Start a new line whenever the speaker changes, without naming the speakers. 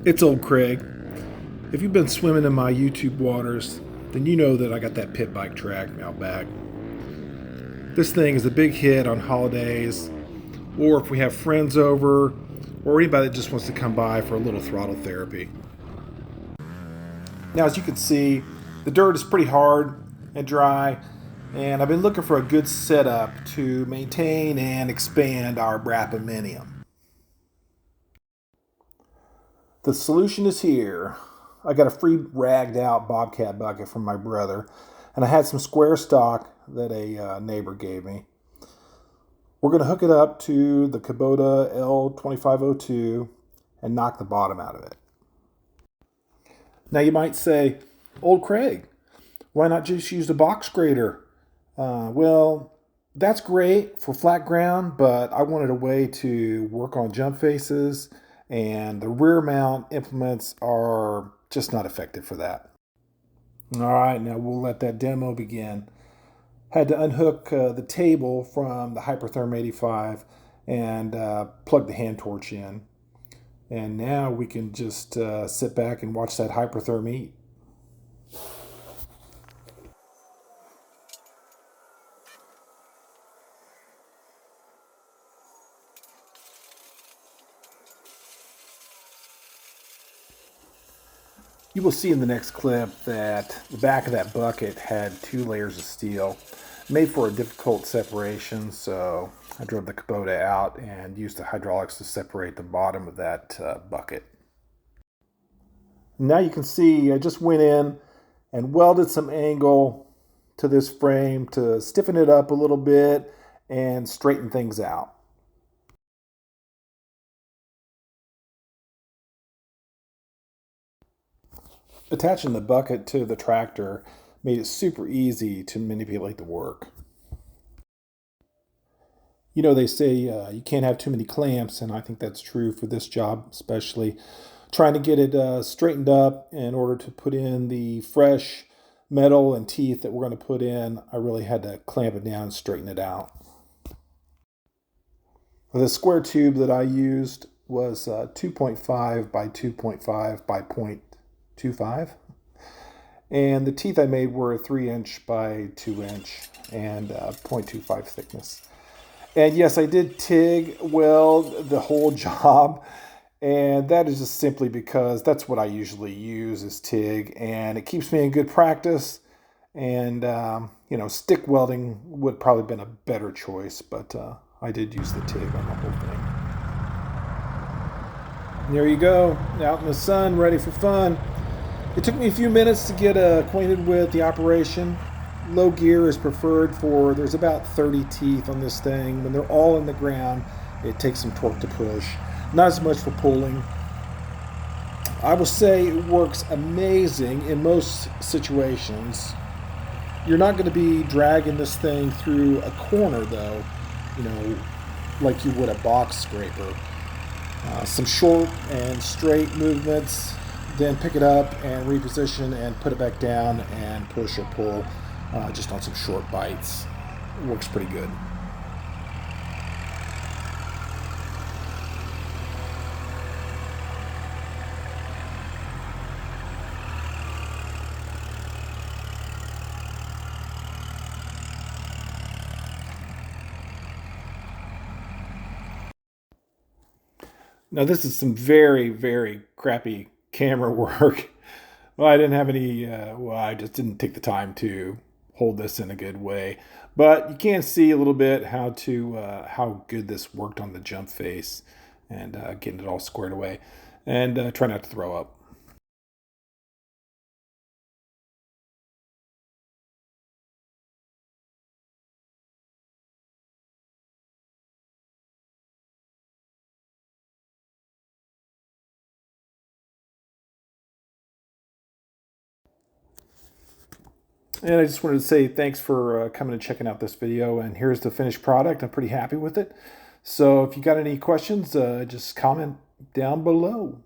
It's old Craig. If you've been swimming in my YouTube waters, then you know that I got that pit bike track out back. This thing is a big hit on holidays, or if we have friends over, or anybody that just wants to come by for a little throttle therapy. Now, as you can see, the dirt is pretty hard and dry, and I've been looking for a good setup to maintain and expand our Brapaminium. The solution is here. I got a free ragged out Bobcat bucket from my brother, and I had some square stock that a neighbor gave me. We're going to hook it up to the Kubota L2502 and knock the bottom out of it. Now you might say, old Craig, why not just use the box grader? Well, that's great for flat ground, but I wanted a way to work on jump faces, and the rear mount implements are just not effective for that. All right, now we'll let that demo begin. Had to unhook the table from the Hypertherm 85 and plug the hand torch in. And now we can just sit back and watch that Hypertherm eat. You will see in the next clip that the back of that bucket had 2 layers of steel, made for a difficult separation, so I drove the Kubota out and used the hydraulics to separate the bottom of that bucket. Now you can see I just went in and welded some angle to this frame to stiffen it up a little bit and straighten things out. Attaching the bucket to the tractor made it super easy to manipulate the work. You know, they say you can't have too many clamps, and I think that's true for this job, especially trying to get it straightened up in order to put in the fresh metal and teeth that we're going to put in. I really had to clamp it down and straighten it out. The square tube that I used was 2.5 by 2.5 by 0.25. And the teeth I made were 3" by 2" and 0.25 thickness. And yes, I did TIG weld the whole job, and that is just simply because that's what I usually use is TIG, and it keeps me in good practice. And stick welding would probably been a better choice, but I did use the TIG on the whole thing. And there you go, out in the sun, ready for fun. It took me a few minutes to get acquainted with the operation. Low gear is preferred for, there's about 30 teeth on this thing. When they're all in the ground, it takes some torque to push. Not as much for pulling. I will say it works amazing in most situations. You're not going to be dragging this thing through a corner though, like you would a box scraper. Some short and straight movements, then pick it up and reposition and put it back down and push or pull just on some short bites. It works pretty good. Now this is some very, very crappy camera work. Well, I didn't have any, I just didn't take the time to hold this in a good way. But you can see a little bit how good this worked on the jump face and getting it all squared away. And try not to throw up. And I just wanted to say thanks for coming and checking out this video. And here's the finished product. I'm pretty happy with it. So if you got any questions, just comment down below.